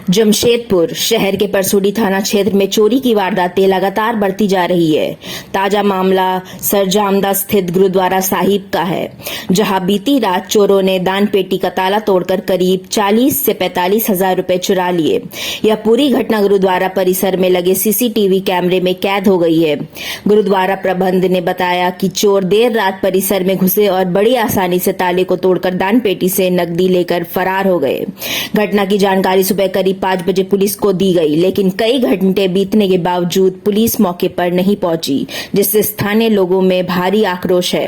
जमशेदपुर शहर के परसुडी थाना क्षेत्र में चोरी की वारदातें लगातार बढ़ती जा रही है। ताजा मामला सरजामदा स्थित गुरुद्वारा साहिब का है, जहां बीती रात चोरों ने दान पेटी का ताला तोड़कर करीब 40 से 45 हजार रुपए चुरा लिए। यह पूरी घटना गुरुद्वारा परिसर में लगे सीसीटीवी कैमरे में कैद हो गई है। गुरुद्वारा प्रबंध ने बताया कि चोर देर रात परिसर में घुसे और बड़ी आसानी से ताले को तोड़कर दान पेटी से नकदी लेकर फरार हो गए। घटना की जानकारी सुबह करीब 5 बजे पुलिस को दी गई, लेकिन कई घंटे बीतने के बावजूद पुलिस मौके पर नहीं पहुंची, जिससे स्थानीय लोगों में भारी आक्रोश है।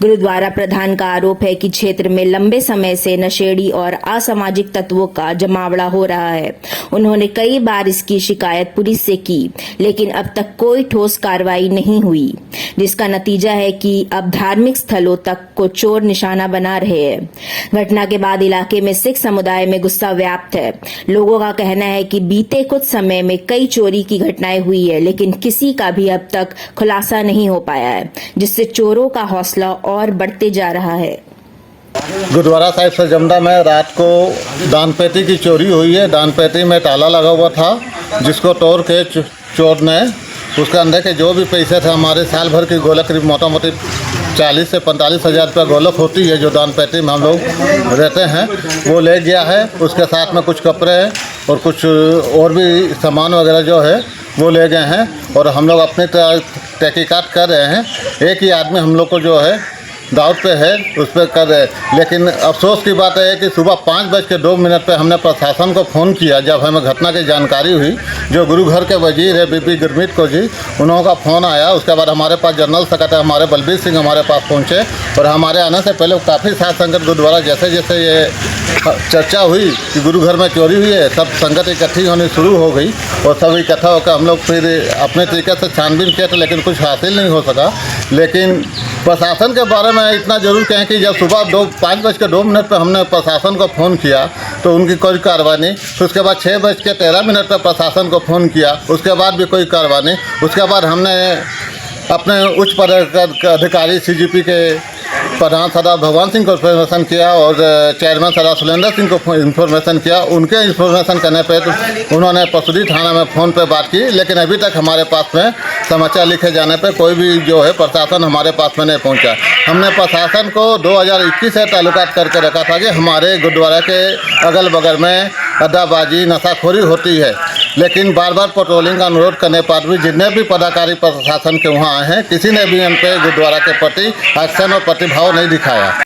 गुरुद्वारा प्रधान का आरोप है कि क्षेत्र में लंबे समय से नशेड़ी और असामाजिक तत्वों का जमावड़ा हो रहा है। उन्होंने कई बार इसकी शिकायत पुलिस से की, लेकिन अब तक कोई ठोस कार्रवाई नहीं हुई, जिसका नतीजा है कि अब धार्मिक स्थलों तक को चोर निशाना बना रहे हैं। घटना के बाद इलाके में सिख समुदाय में गुस्सा व्याप्त है। लोगों का कहना है कि बीते कुछ समय में कई चोरी की घटनाएं हुई है, लेकिन किसी का भी अब तक खुलासा नहीं हो पाया है, जिससे चोरों का हौसला और बढ़ते जा रहा है। गुरुद्वारा साहिब सरजामदा में रात को दान पेटी की चोरी हुई है। दान पेटी में ताला लगा हुआ था, जिसको तोड़ के चोर ने उसके अंदर के जो भी पैसे थे, हमारे साल भर की गोलक करीब मोटा मोटी 40 से 45 हज़ार रुपये गोलक होती है, जो दान पेटी में हम लोग रहते हैं, वो ले गया है। उसके साथ में कुछ कपड़े और कुछ और भी सामान वगैरह जो है वो ले गए हैं, और हम लोग अपनी तहकीकात कर रहे हैं। एक ही आदमी हम लोग को जो है दाऊद पे है, उस पर कर रहे हैं। लेकिन अफसोस की बात है कि सुबह 5:02 पे हमने प्रशासन को फ़ोन किया। जब हमें घटना की जानकारी हुई, जो गुरु घर के वजीर है बीपी गुरमीत को जी, उन्हों का फ़ोन आया। उसके बाद हमारे पास जनरल सेक्रेटरी हमारे बलबीर सिंह हमारे पास पहुँचे, और हमारे आने से पहले काफ़ी साथ संगत गुरुद्वारा जैसे जैसे ये चर्चा हुई कि गुरु घर में चोरी हुई है, सब संगत इकट्ठी होनी शुरू हो गई, और सब इकट्ठा होकर हम लोग फिर अपने तरीके से छानबीन किया था, लेकिन कुछ हासिल नहीं हो सका। लेकिन प्रशासन के बारे में इतना ज़रूर कहें कि जब सुबह 5:02 पर हमने प्रशासन को फ़ोन किया तो उनकी कोई कार्रवाई नहीं। फिर उसके बाद 6:13 पर प्रशासन को फ़ोन किया, उसके बाद भी कोई कार्रवाई नहीं। उसके बाद हमने अपने उच्च पद अधिकारी CGP के प्रधान सरदार भगवान सिंह को इन्फॉर्मेशन किया, और चेयरमैन सरदार सुलेंद्र सिंह को इन्फॉर्मेशन किया। उनके इन्फॉर्मेशन करने पे तो उन्होंने परसुडी थाना में फ़ोन पे बात की, लेकिन अभी तक हमारे पास में समाचार लिखे जाने पे कोई भी जो है प्रशासन हमारे पास में नहीं पहुंचा। हमने प्रशासन को 2021 से ताल्लुकात करके रखा था कि हमारे गुरुद्वारा के अगल बगल में अड्डाबाजी नशाखोरी होती है, लेकिन बार बार पेट्रोलिंग का अनुरोध करने पर भी जितने भी पदाधिकारी प्रशासन के वहाँ आए हैं, किसी ने भी हम पे गुरुद्वारा के प्रति एक्शन और प्रतिभाव नहीं दिखाया।